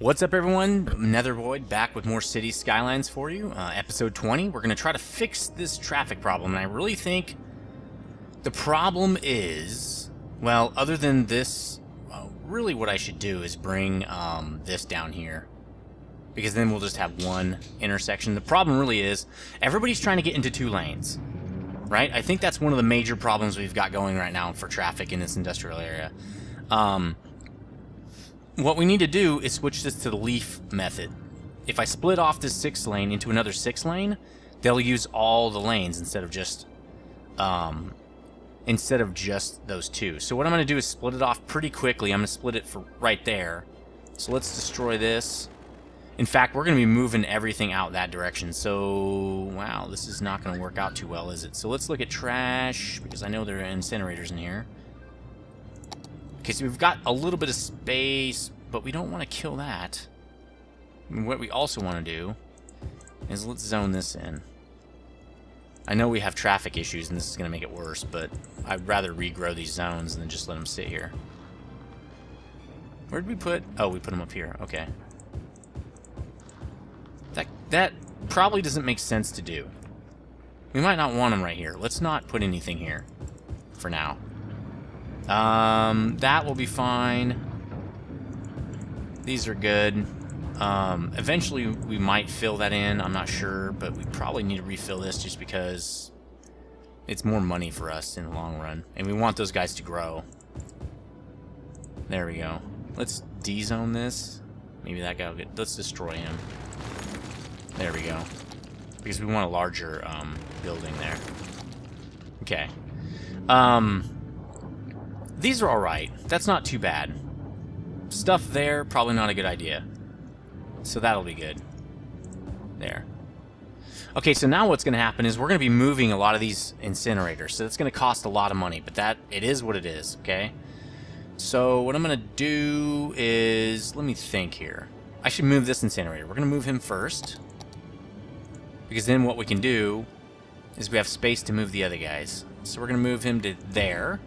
What's up, everyone? Nethervvoid back with more Cities Skylines for you. Episode 20. We're going to try to fix this traffic problem, and I really think the problem is, well, other than this, really what I should do is bring this down here, because then we'll just have one intersection. The problem really is everybody's trying to get into two lanes, right? I think that's one of the major problems we've got going right now for traffic in this industrial area. What we need to do is switch this to the leaf method. If I split off this 6 lane into another 6 lane, they'll use all the lanes instead of just those two. So what I'm going to do is split it off pretty quickly. I'm going to split it for right there. So let's destroy this. In fact, we're going to be moving everything out that direction. So, wow, this is not going to work out too well, is it? So let's look at trash, because I know there are incinerators in here. Okay, so we've got a little bit of space, but we don't want to kill that. And what we also want to do is let's zone this in. I know we have traffic issues, and this is going to make it worse, but I'd rather regrow these zones than just let them sit here. Where did we put... Oh, we put them up here. Okay. That probably doesn't make sense to do. We might not want them right here. Let's not put anything here for now. That will be fine. These are good. Eventually we might fill that in, I'm not sure, but we probably need to refill this just because it's more money for us in the long run, and we want those guys to grow. There we go. Let's de-zone this. Maybe that guy will get... Let's destroy him. There we go. Because we want a larger, building there. Okay. These are alright. That's not too bad. Stuff there, probably not a good idea. So that'll be good. There. Okay, so now what's going to happen is we're going to be moving a lot of these incinerators. So it's going to cost a lot of money, but it is what it is, okay? So what I'm going to do is... Let me think here. I should move this incinerator. We're going to move him first. Because then what we can do is we have space to move the other guys. So we're going to move him to there.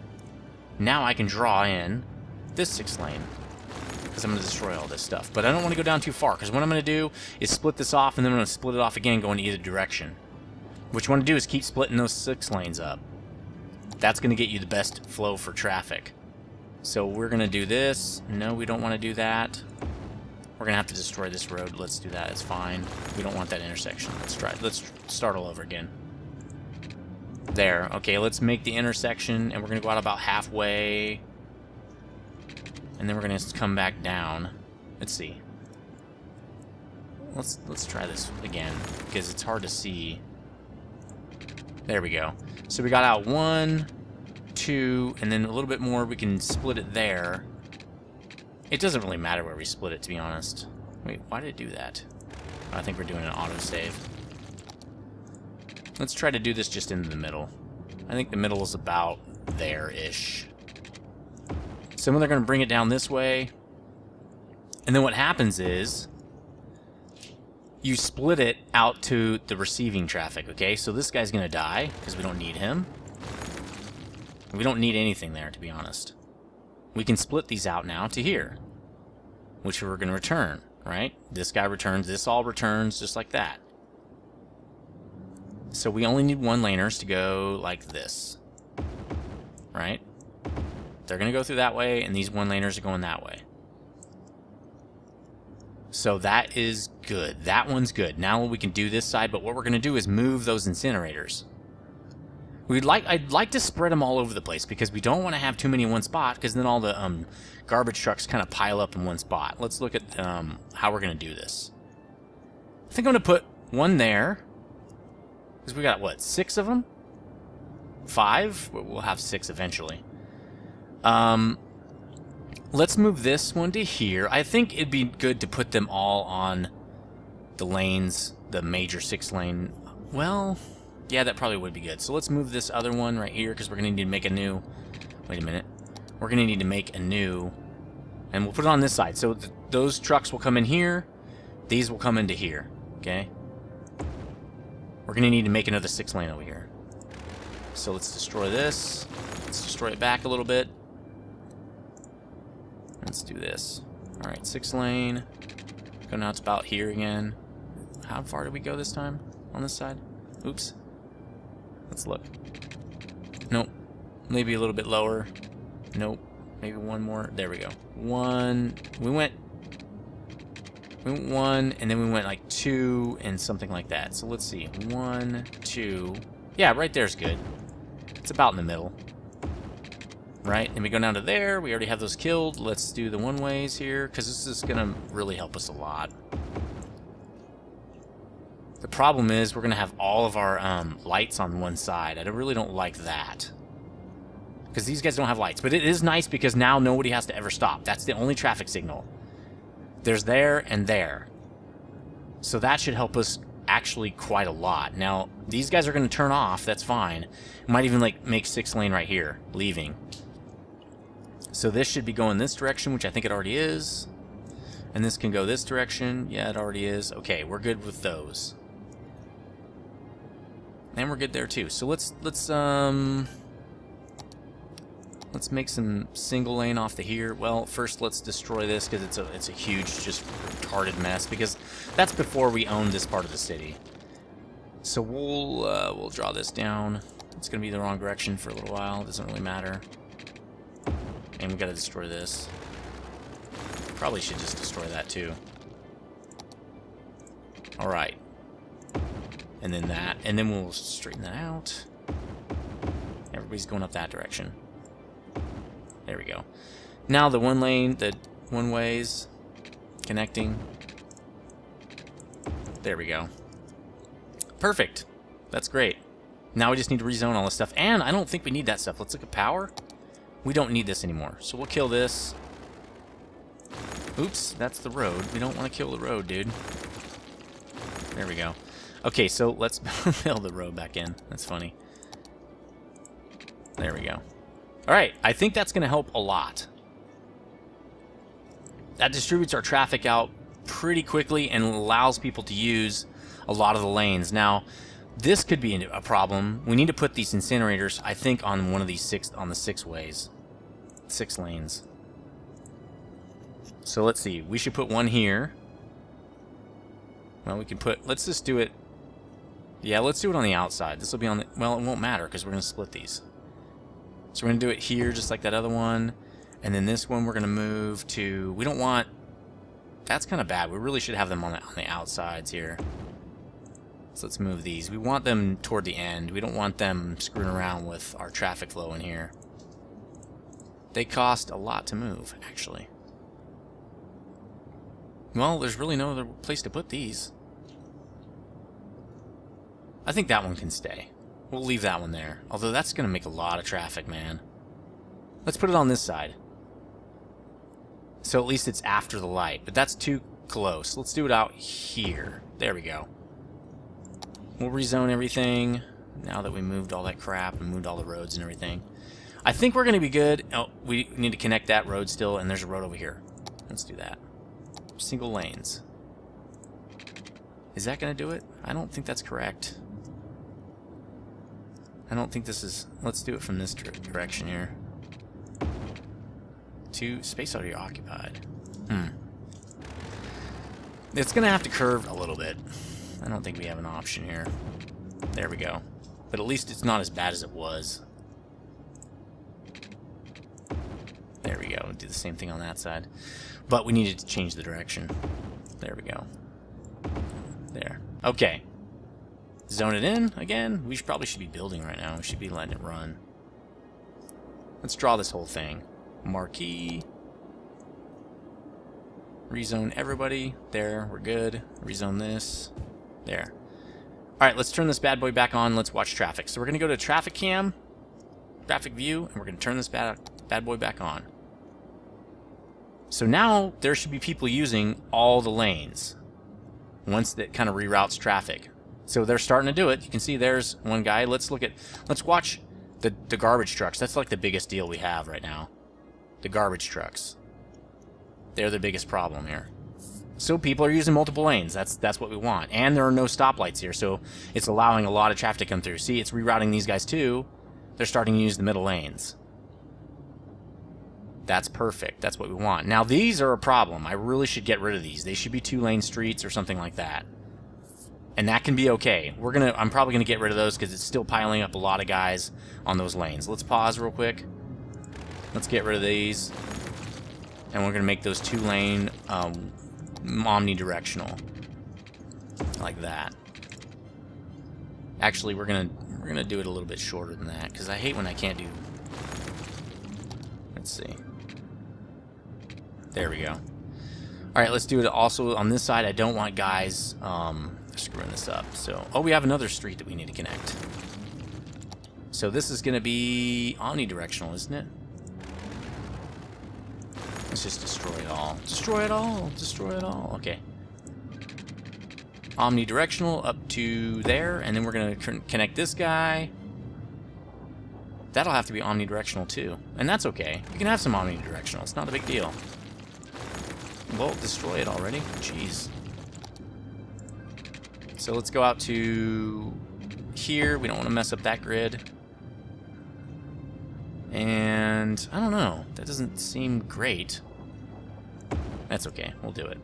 Now I can draw in this 6 lane, because I'm going to destroy all this stuff. But I don't want to go down too far, because what I'm going to do is split this off, and then I'm going to split it off again going either direction. What you want to do is keep splitting those 6 lanes up. That's going to get you the best flow for traffic. So we're going to do this. No, we don't want to do that. We're going to have to destroy this road. Let's do that. It's fine. We don't want that intersection. Let's start all over again. There. Okay, let's make the intersection, and we're going to go out about halfway. And then we're going to come back down. Let's see. Let's try this again, because it's hard to see. There we go. So we got out 1, 2, and then a little bit more. We can split it there. It doesn't really matter where we split it, to be honest. Wait, why did it do that? I think we're doing an autosave. Let's try to do this just into the middle. I think the middle is about there-ish. So they're going to bring it down this way. And then what happens is you split it out to the receiving traffic, okay? So this guy's going to die because we don't need him. We don't need anything there, to be honest. We can split these out now to here, which we're going to return, right? This guy returns, this all returns, just like that. So we only need 1 laners to go like this, right? They're going to go through that way, and these 1 laners are going that way. So that is good. That one's good. Now we can do this side, but what we're going to do is move those incinerators. I'd like to spread them all over the place, because we don't want to have too many in one spot, because then all the garbage trucks kind of pile up in one spot. Let's look at how we're going to do this. I think I'm going to put 1 there. Because we got, what, 6 of them? 5? We'll have 6 eventually. Let's move this one to here. I think it'd be good to put them all on the lanes, the major 6 lane. Well, yeah, that probably would be good. So let's move this other one right here, because we're going to need to make a new... Wait a minute. We're going to need to make a new... And we'll put it on this side. So those trucks will come in here. These will come into here. Okay? We're going to need to make another 6 lane over here. So let's destroy this. Let's destroy it back a little bit. Let's do this. Alright, 6 lane. So now it's about here again. How far did we go this time on this side? Oops. Let's look. Nope. Maybe a little bit lower. Nope. Maybe one more. There we go. One. We went one, and then we went like 2 and something like that. So let's see. 1, 2. Yeah, right there's good. It's about in the middle. Right? And we go down to there. We already have those killed. Let's do the one-ways here, because this is going to really help us a lot. The problem is we're going to have all of our lights on one side. I really don't like that. Because these guys don't have lights. But it is nice because now nobody has to ever stop. That's the only traffic signal. There's there and there. So that should help us actually quite a lot. Now, these guys are going to turn off. That's fine. Might even like make 6 lane right here, leaving. So this should be going this direction, which I think it already is. And this can go this direction. Yeah, it already is. Okay, we're good with those. And we're good there too. So let's make some single lane off the here. Well, first let's destroy this because it's a huge, just retarded mess. Because that's before we own this part of the city. So we'll draw this down. It's gonna be the wrong direction for a little while. It doesn't really matter. And we gotta destroy this. Probably should just destroy that too. All right. And then that, and then we'll straighten that out. Everybody's going up that direction. There we go. Now the one lane, the one ways, connecting. There we go. Perfect. That's great. Now we just need to rezone all this stuff. And I don't think we need that stuff. Let's look at power. We don't need this anymore. So we'll kill this. Oops, that's the road. We don't want to kill the road, dude. There we go. Okay, so let's build the road back in. That's funny. There we go. Alright, I think that's going to help a lot. That distributes our traffic out pretty quickly and allows people to use a lot of the lanes. Now, this could be a problem. We need to put these incinerators, I think, on one of these 6 ways. 6 lanes. So let's see. We should put one here. Well, we can put... Let's just do it... Yeah, let's do it on the outside. This will be on the... Well, it won't matter because we're going to split these. So we're going to do it here just like that other one. And then this one we're going to move to... We don't want... That's kind of bad. We really should have them on the outsides here. So let's move these. We want them toward the end. We don't want them screwing around with our traffic flow in here. They cost a lot to move, actually. Well, there's really no other place to put these. I think that one can stay. We'll leave that one there. Although that's going to make a lot of traffic, man. Let's put it on this side. So at least it's after the light. But that's too close. Let's do it out here. There we go. We'll rezone everything. Now that we moved all that crap and moved all the roads and everything. I think we're going to be good. Oh, we need to connect that road still. And there's a road over here. Let's do that. Single lanes. Is that going to do it? I don't think that's correct. I don't think this is... Let's do it from this direction here. Space already occupied. It's going to have to curve a little bit. I don't think we have an option here. There we go. But at least it's not as bad as it was. There we go. Do the same thing on that side. But we needed to change the direction. There we go. There. Okay. Zone it in again. We probably should be building right now. We should be letting it run. Let's draw this whole thing. Marquee. Rezone everybody. There. We're good. Rezone this. There. Alright, let's turn this bad boy back on. Let's watch traffic. So we're going to go to traffic cam. Traffic view. And we're going to turn this bad boy back on. So now there should be people using all the lanes once that kind of reroutes traffic. So they're starting to do it. You can see there's one guy. Let's watch the garbage trucks. That's like the biggest deal we have right now. The garbage trucks. They're the biggest problem here. So people are using multiple lanes. That's what we want. And there are no stoplights here, so it's allowing a lot of traffic to come through. See, it's rerouting these guys too. They're starting to use the middle lanes. That's perfect. That's what we want. Now, these are a problem. I really should get rid of these. They should be 2-lane streets or something like that. And that can be okay. I'm probably gonna get rid of those because it's still piling up a lot of guys on those lanes. Let's pause real quick. Let's get rid of these. And we're gonna make those 2-lane omnidirectional. Like that. Actually, we're gonna do it a little bit shorter than that because I hate when I can't do. Let's see. There we go. All right, let's do it also on this side. I don't want guys screwing this up. So, oh, we have another street that we need to connect. So this is going to be omnidirectional, isn't it? Let's just destroy it all. Destroy it all. Destroy it all. Okay. Omnidirectional up to there, and then we're going to connect this guy. That'll have to be omnidirectional too, and that's okay. You can have some omnidirectional. It's not a big deal. Well, destroy it already. Jeez. So let's go out to here. We don't want to mess up that grid. And I don't know. That doesn't seem great. That's okay. We'll do it.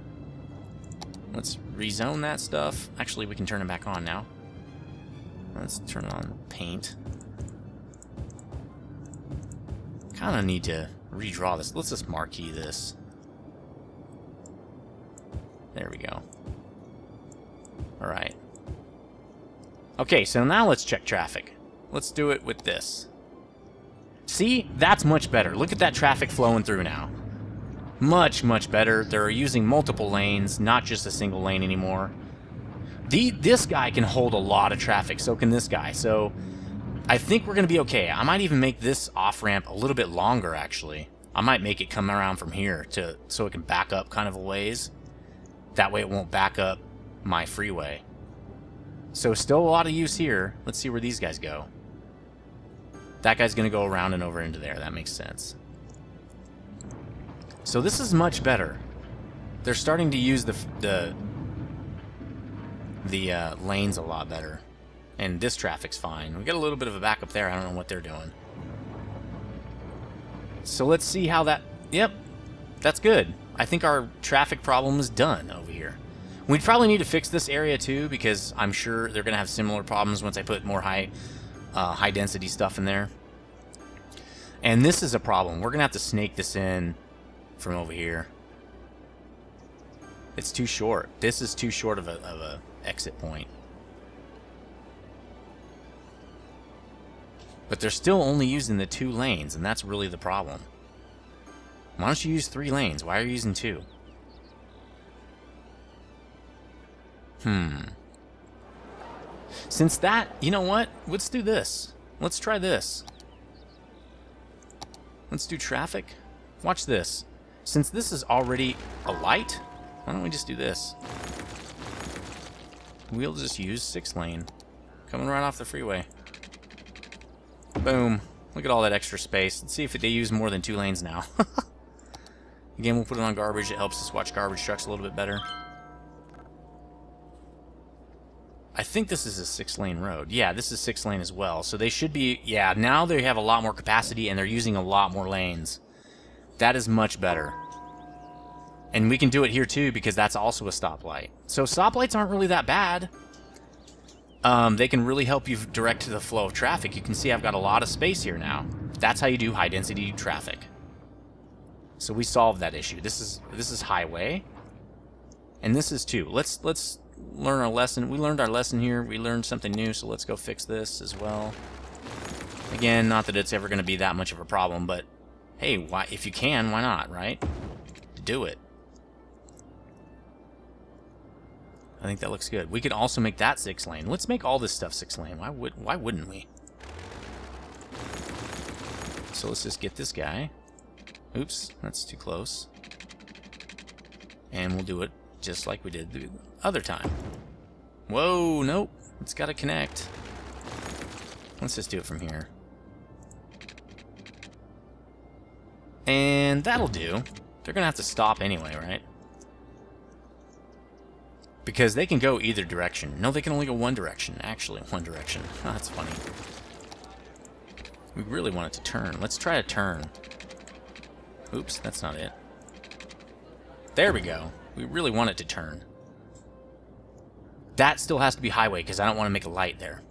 Let's rezone that stuff. Actually, we can turn it back on now. Let's turn it on paint. Kind of need to redraw this. Let's just marquee this. There we go. Alright. Okay, so now let's check traffic. Let's do it with this. See? That's much better. Look at that traffic flowing through now. Much, much better. They're using multiple lanes, not just a single lane anymore. This guy can hold a lot of traffic, so can this guy. So I think we're going to be okay. I might even make this off-ramp a little bit longer, actually. I might make it come around from here so it can back up kind of a ways. That way it won't back up my freeway. So still a lot of use here. Let's see where these guys go. That guy's going to go around and over into there. That makes sense. So this is much better. They're starting to use the lanes a lot better. And this traffic's fine. We got a little bit of a backup there. I don't know what they're doing. So let's see how that... Yep, that's good. I think our traffic problem is done over here. We'd probably need to fix this area too, because I'm sure they're going to have similar problems once I put more high density stuff in there. And this is a problem. We're going to have to snake this in from over here. It's too short. This is too short of a exit point. But they're still only using the 2 lanes, and that's really the problem. Why don't you use 3 lanes? Why are you using 2? Since that, you know what? Let's do this. Let's try this. Let's do traffic. Watch this. Since this is already a light, why don't we just do this? We'll just use 6 lane. Coming right off the freeway. Boom. Look at all that extra space. Let's see if they use more than 2 lanes now. Again, we'll put it on garbage. It helps us watch garbage trucks a little bit better. I think this is a 6-lane road. Yeah, this is 6 lane as well. So they should be... Yeah, now they have a lot more capacity and they're using a lot more lanes. That is much better. And we can do it here too because that's also a stoplight. So stoplights aren't really that bad. They can really help you direct the flow of traffic. You can see I've got a lot of space here now. That's how you do high density traffic. So we solved that issue. This is highway. And this is 2. Let's learn our lesson. We learned our lesson here. We learned something new, so let's go fix this as well. Again, not that it's ever going to be that much of a problem, but hey, why, if you can, why not, right? Do it. I think that looks good. We could also make that 6 lane. Let's make all this stuff 6 lane. Why wouldn't we? So let's just get this guy. Oops, that's too close. And we'll do it just like we did the other time. Whoa, nope. It's got to connect. Let's just do it from here. And that'll do. They're going to have to stop anyway, right? Because they can go either direction. No, they can only go one direction. Actually, one direction. Oh, that's funny. We really want it to turn. Let's try to turn. Oops, that's not it. There we go. We really want it to turn. That still has to be highway because I don't want to make a light there.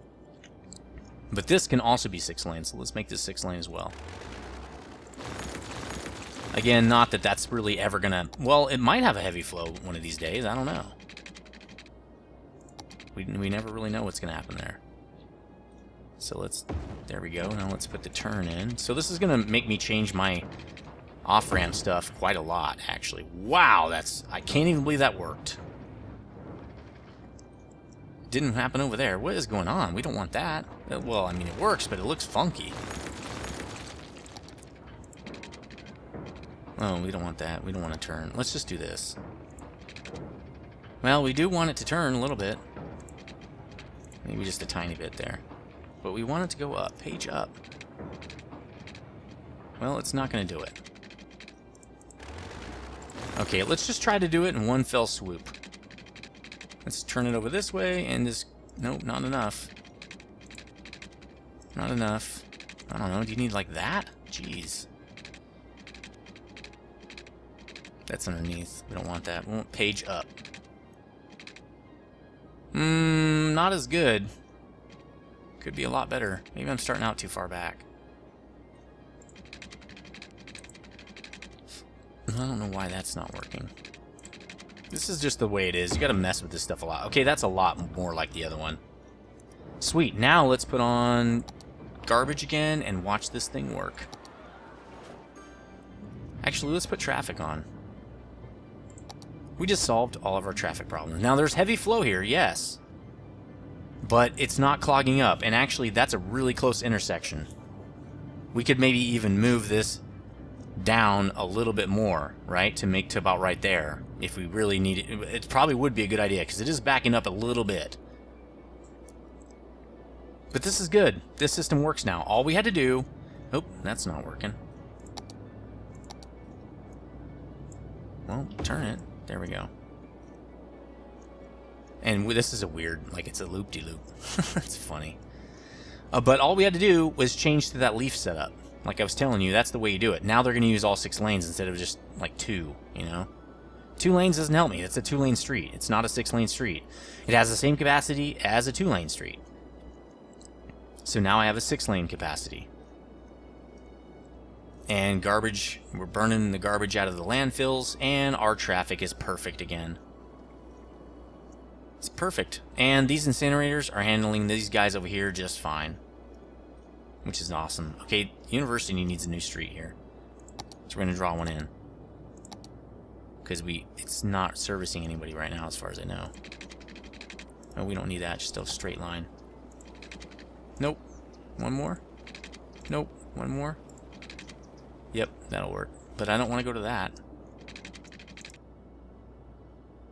But this can also be 6 lanes, so let's make this 6 lane as well. Again, not that that's really ever gonna... Well, it might have a heavy flow one of these days. I don't know. We never really know what's gonna happen there. So let's... There we go. Now let's put the turn in. So this is gonna make me change my off-ramp stuff quite a lot, actually. Wow, that's... I can't even believe that worked. Didn't happen over there. What is going on? We don't want that. Well, I mean, it works, but it looks funky. Oh, we don't want that. We don't want to turn. Let's just do this. Well, we do want it to turn a little bit. Maybe just a tiny bit there. But we want it to go up. Page up. Well, it's not going to do it. Okay, let's just try to do it in one fell swoop. Let's turn it over this way and just... Nope, not enough. Not enough. I don't know. Do you need like that? Jeez. That's underneath. We don't want that. We want page up. Not as good. Could be a lot better. Maybe I'm starting out too far back. I don't know why that's not working. This is just the way it is. You gotta mess with this stuff a lot. Okay, that's a lot more like the other one. Sweet. Now let's put on garbage again and watch this thing work. Actually, let's put traffic on. We just solved all of our traffic problems. Now, there's heavy flow here, yes. But it's not clogging up. And actually, that's a really close intersection. We could maybe even move this down a little bit more, right? To make to about right there. If we really need it. It probably would be a good idea, because it is backing up a little bit. But this is good. This system works now. All we had to do... Oh, that's not working. Well, turn it. There we go. And this is a weird, like it's a loop-de-loop. That's funny. But all we had to do was change to that leaf setup. Like I was telling you, that's the way you do it. Now they're going to use all 6 lanes instead of just like 2, you know? 2 lanes doesn't help me. It's a 2-lane street. It's not a 6-lane street. It has the same capacity as a 2-lane street. So now I have a 6-lane capacity. And garbage, we're burning the garbage out of the landfills, and our traffic is perfect again. It's perfect. And these incinerators are handling these guys over here just fine. Which is awesome. Okay, University needs a new street here. So we're going to draw one in. Because it's not servicing anybody right now as far as I know. No, we don't need that, just a straight line. Nope. One more? Nope. One more? Yep, that'll work. But I don't want to go to that.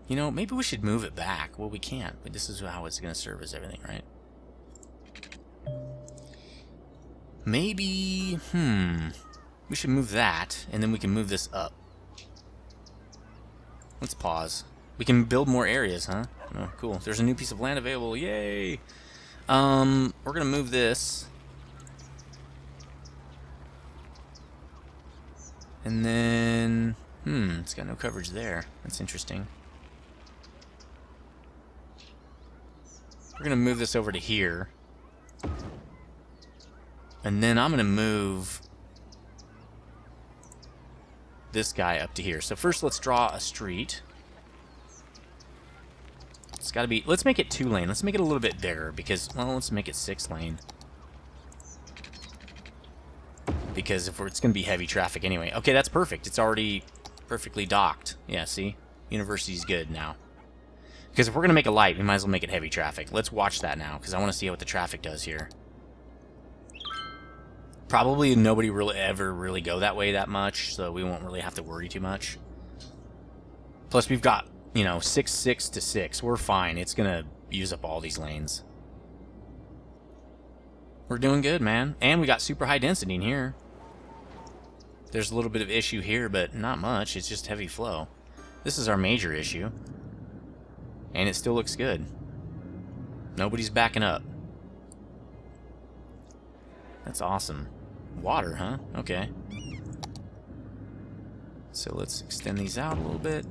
You know, maybe we should move it back. Well, we can't, but this is how it's going to service everything, right? Maybe, we should move that, and then we can move this up. Let's pause. We can build more areas, huh? Oh, cool. There's a new piece of land available. Yay! We're going to move this. And then, it's got no coverage there. That's interesting. We're going to move this over to here. And then I'm going to move this guy up to here. So first let's draw a street. It's got to be, let's make it 2-lane. Let's make it a little bit bigger because, well, let's make it 6-lane. Because if it's going to be heavy traffic anyway. Okay, that's perfect. It's already perfectly docked. Yeah, see? University's good now. Because if we're going to make a light, we might as well make it heavy traffic. Let's watch that now, because I want to see what the traffic does here. Probably nobody really ever really go that way that much, so we won't really have to worry too much. Plus, we've got, you know, 6, 6 to 6. We're fine. It's going to use up all these lanes. We're doing good, man. And we got super high density in here. There's a little bit of issue here, but not much. It's just heavy flow. This is our major issue. And it still looks good. Nobody's backing up. That's awesome. Water, huh? Okay. So let's extend these out a little bit.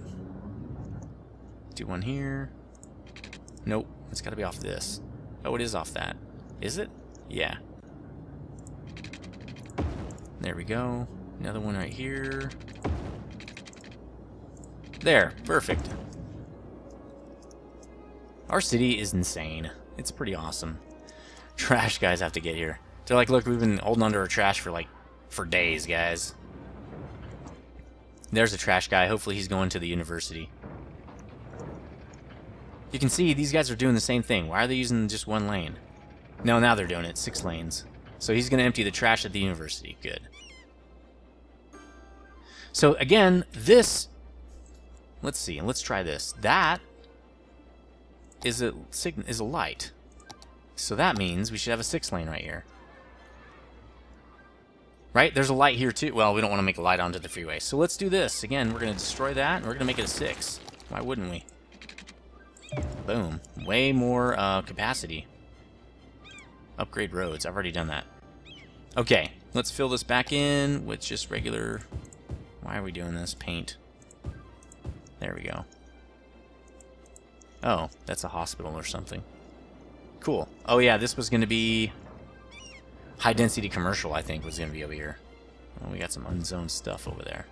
Do one here. Nope, it's got to be off this. Oh, it is off that. Is it? Yeah. There we go. Another one right here. There, perfect. Our city is insane. It's pretty awesome. Trash guys have to get here. They're like, look, we've been holding under our trash for days, guys. There's a trash guy. Hopefully he's going to the university. You can see these guys are doing the same thing. Why are they using just one lane? No, now they're doing it. 6 lanes. So he's going to empty the trash at the university. Good. So again, this... Let's see. Let's try this. That is a light. So that means we should have a 6 lane right here. Right? There's a light here too. Well, we don't want to make a light onto the freeway. So let's do this. Again, we're going to destroy that, and we're going to make it a 6. Why wouldn't we? Boom. Way more capacity. Upgrade roads. I've already done that. Okay, let's fill this back in with just regular... Why are we doing this? Paint. There we go. Oh, that's a hospital or something. Cool. Oh yeah, this was going to be... High density commercial, I think, was going to be over here. Oh, we got some unzoned stuff over there.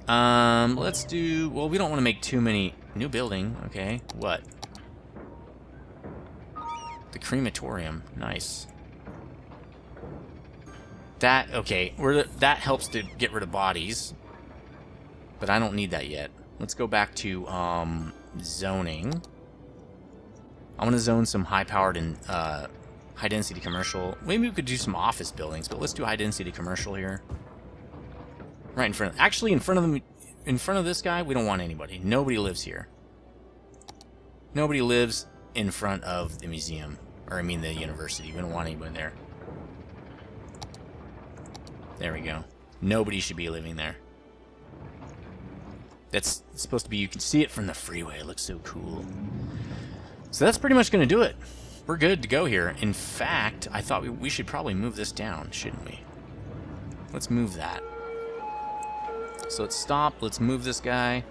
Let's do... Well, we don't want to make too many... New building. Okay. What? The crematorium. Nice. That... Okay. That helps to get rid of bodies. But I don't need that yet. Let's go back to, zoning. I want to zone some high-powered and, high-density commercial. Maybe we could do some office buildings, but let's do high-density commercial here. Right in front of... Actually, in front of them... In front of this guy, we don't want anybody. Nobody lives here. Nobody lives in front of the museum. Or, I mean, the university. We don't want anybody there. There we go. Nobody should be living there. That's supposed to be... You can see it from the freeway. It looks so cool. So that's pretty much going to do it. We're good to go here. In fact, I thought we should probably move this down, shouldn't we? Let's move that. So let's stop. Let's move this guy.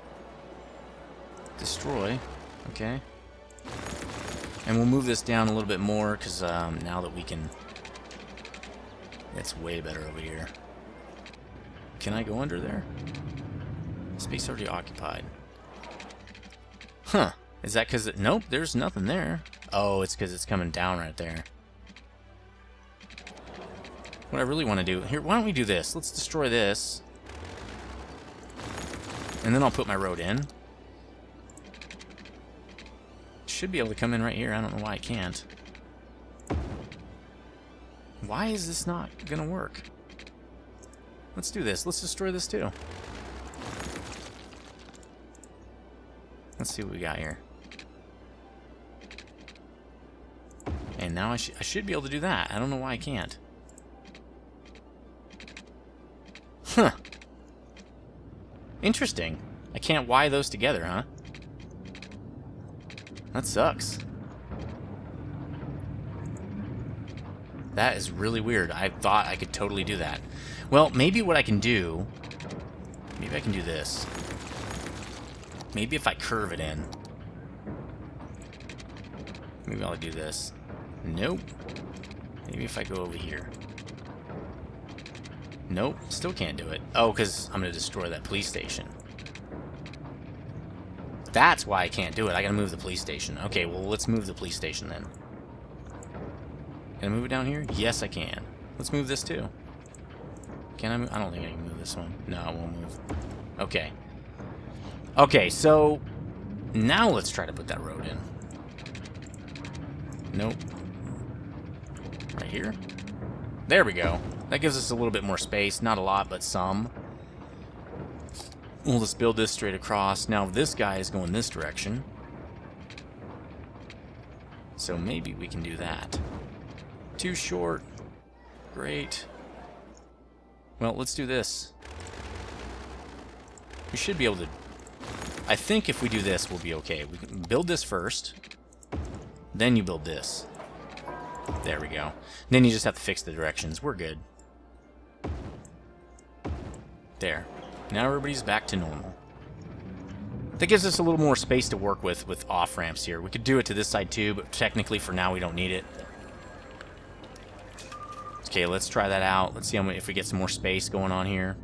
Destroy. Okay. And we'll move this down a little bit more because now that we can... It's way better over here. Can I go under there? Space already occupied. Huh. Is that because... Nope, there's nothing there. Oh, it's because it's coming down right there. What I really want to do... Here, why don't we do this? Let's destroy this. And then I'll put my road in. Should be able to come in right here. I don't know why I can't. Why is this not going to work? Let's do this. Let's destroy this too. Let's see what we got here. And now I should be able to do that. I don't know why I can't. Huh. Interesting. I can't wire those together, huh? That sucks. That is really weird. I thought I could totally do that. Well, maybe what I can do... Maybe I can do this. Maybe if I curve it in. Maybe I'll do this. Nope. Maybe if I go over here. Nope. Still can't do it. Oh, because I'm going to destroy that police station. That's why I can't do it. I gotta move the police station. Okay, well, let's move the police station then. Can I move it down here? Yes, I can. Let's move this too. Can I move? I don't think I can move this one. No, it won't move. Okay. Okay, so now let's try to put that road in. Nope. Right here? There we go. That gives us a little bit more space. Not a lot, but some. We'll just build this straight across. Now this guy is going this direction. So maybe we can do that. Too short. Great. Well, let's do this. We should be able to... I think if we do this, we'll be okay. We can build this first. Then you build this. There we go. Then you just have to fix the directions. We're good. There. Now everybody's back to normal. That gives us a little more space to work with off-ramps here. We could do it to this side too, but technically for now we don't need it. Okay, let's try that out. Let's see if we get some more space going on here.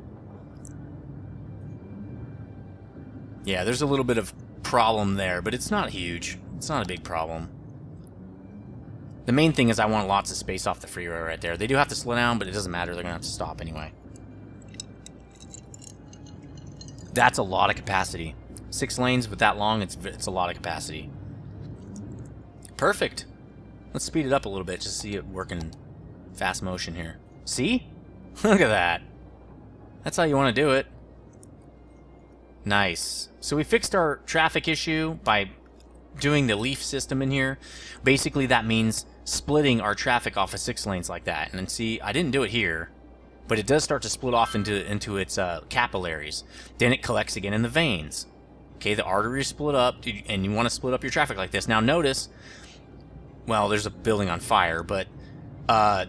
Yeah, there's a little bit of problem there, but it's not huge. It's not a big problem. The main thing is I want lots of space off the freeway right there. They do have to slow down, but it doesn't matter. They're going to have to stop anyway. That's a lot of capacity. 6 lanes with that long, it's a lot of capacity. Perfect. Let's speed it up a little bit just to see it working fast motion here. See? Look at that. That's how you want to do it. Nice. So we fixed our traffic issue by doing the leaf system in here. Basically that means splitting our traffic off of 6 lanes like that. And then see, I didn't do it here, but it does start to split off into its capillaries. Then it collects again in the veins. Okay, the arteries split up, and you want to split up your traffic like this. Now notice, well, there's a building on fire, but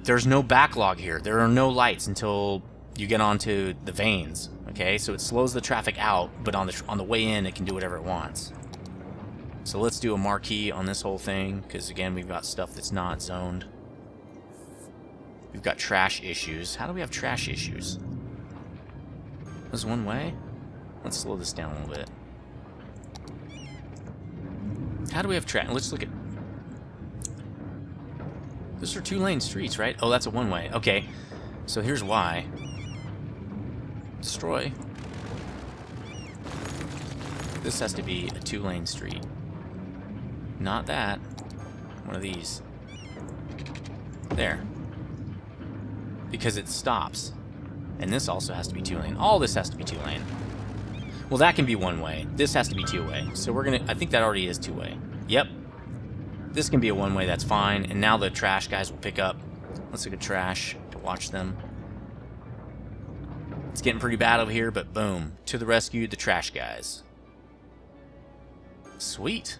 there's no backlog here. There are no lights until you get onto the veins. Okay, so it slows the traffic out, but on the way in, it can do whatever it wants. So let's do a marquee on this whole thing, because again, we've got stuff that's not zoned. We've got trash issues. How do we have trash issues? This one way? Let's slow this down a little bit. How do we have trash? Let's look at... Those are 2-lane streets, right? Oh, that's a one-way. Okay, so here's why. Destroy. This has to be a 2-lane street. Not that. One of these. There. Because it stops. And this also has to be 2-lane. All this has to be 2-lane. Well, that can be 1-way. This has to be 2-way. So we're gonna... I think that already is 2-way. Yep. This can be a 1-way, that's fine. And now the trash guys will pick up. Let's look at trash to watch them. It's getting pretty bad over here, but boom. To the rescue, the trash guys. Sweet.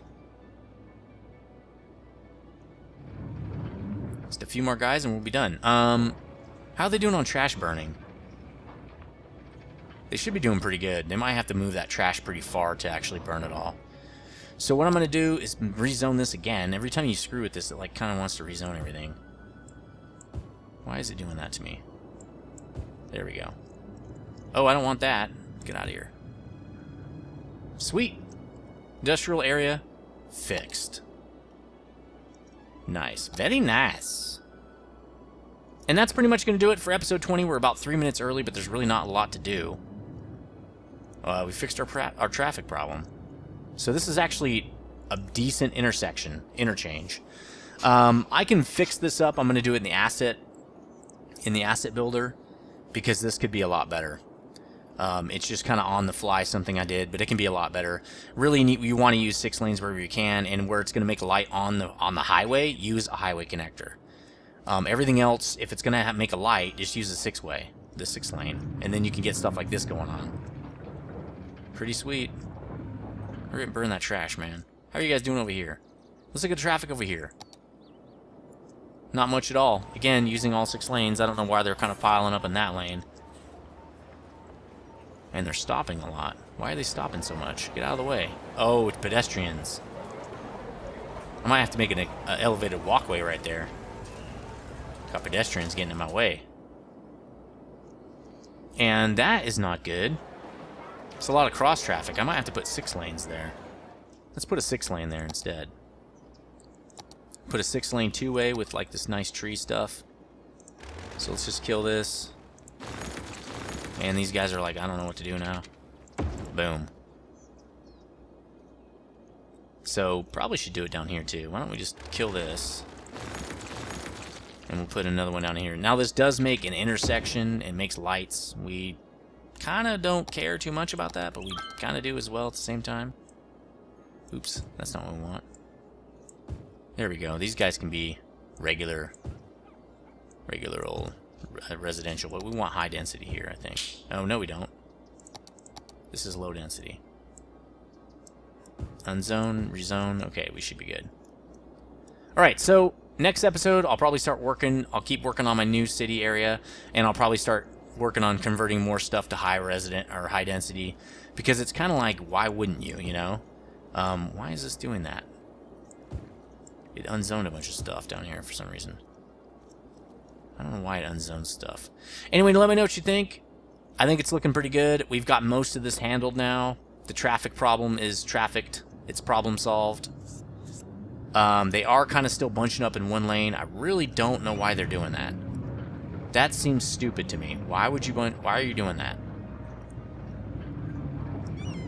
Just a few more guys and we'll be done. How are they doing on trash burning? They should be doing pretty good. They might have to move that trash pretty far to actually burn it all. So what I'm going to do is rezone this again. Every time you screw with this, it like kind of wants to rezone everything. Why is it doing that to me? There we go. Oh, I don't want that. Get out of here. Sweet. Industrial area fixed. Nice. Very nice. And that's pretty much going to do it for episode 20. We're about 3 minutes early, but there's really not a lot to do. We fixed our traffic problem. So this is actually a decent interchange. I can fix this up. I'm going to do it in the asset builder, because this could be a lot better. It's just kind of on the fly something I did, but it can be a lot better. Really neat. You want to use 6 lanes wherever you can, and where it's going to make a light on the highway, use a highway connector. Everything else, if it's going to make a light, just use a 6-way, the 6-lane, and then you can get stuff like this going on. Pretty sweet. Hurry up and burn that trash, man. How are you guys doing over here? Let's look at the traffic over here. Not much at all. Again, using all 6 lanes. I don't know why they're kind of piling up in that lane. And they're stopping a lot. Why are they stopping so much? Get out of the way. Oh, it's pedestrians. I might have to make an elevated walkway right there. Got pedestrians getting in my way. And that is not good. It's a lot of cross traffic. I might have to put 6 lanes there. Let's put a 6-lane there instead. Put a 6-lane 2-way with like this nice tree stuff. So let's just kill this. And these guys are like, I don't know what to do now. Boom. So probably should do it down here too. Why don't we just kill this? And we'll put another one down here. Now this does make an intersection. It makes lights. We kind of don't care too much about that, but we kind of do as well at the same time. Oops, that's not what we want. There we go. These guys can be regular old residential, but we want high density here, I think. Oh, no we don't. This is low density. Unzone, rezone. Okay, we should be good. Alright, so next episode, I'll probably start working. I'll keep working on my new city area, and I'll probably start working on converting more stuff to high resident or high density, because it's kind of like, why wouldn't you, you know? Why is this doing that? It unzoned a bunch of stuff down here for some reason. I don't know why it unzoned stuff. Anyway, let me know what you think. I think it's looking pretty good. We've got most of this handled now. The traffic problem is trafficked. It's problem solved. They are kind of still bunching up in one lane. I really don't know why they're doing that. That seems stupid to me. Why are you doing that?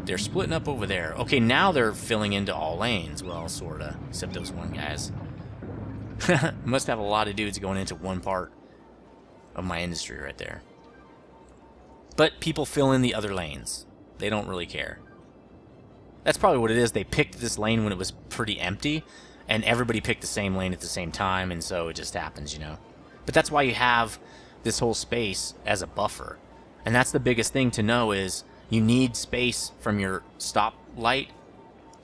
They're splitting up over there. Okay, now they're filling into all lanes. Well, sorta. Except those one guys. Must have a lot of dudes going into one part of my industry right there. But people fill in the other lanes. They don't really care. That's probably what it is. They picked this lane when it was pretty empty, and everybody picked the same lane at the same time, and so it just happens, you know. But that's why you have this whole space as a buffer. And that's the biggest thing to know is you need space from your stoplight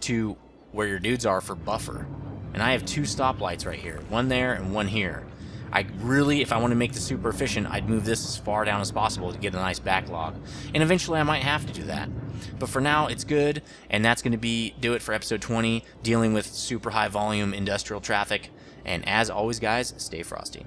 to where your dudes are for buffer. And I have 2 stoplights right here. One there and one here. I really, if I want to make this super efficient, I'd move this as far down as possible to get a nice backlog. And eventually I might have to do that. But for now, it's good. And that's going to do it for episode 20, dealing with super high volume industrial traffic. And as always, guys, stay frosty.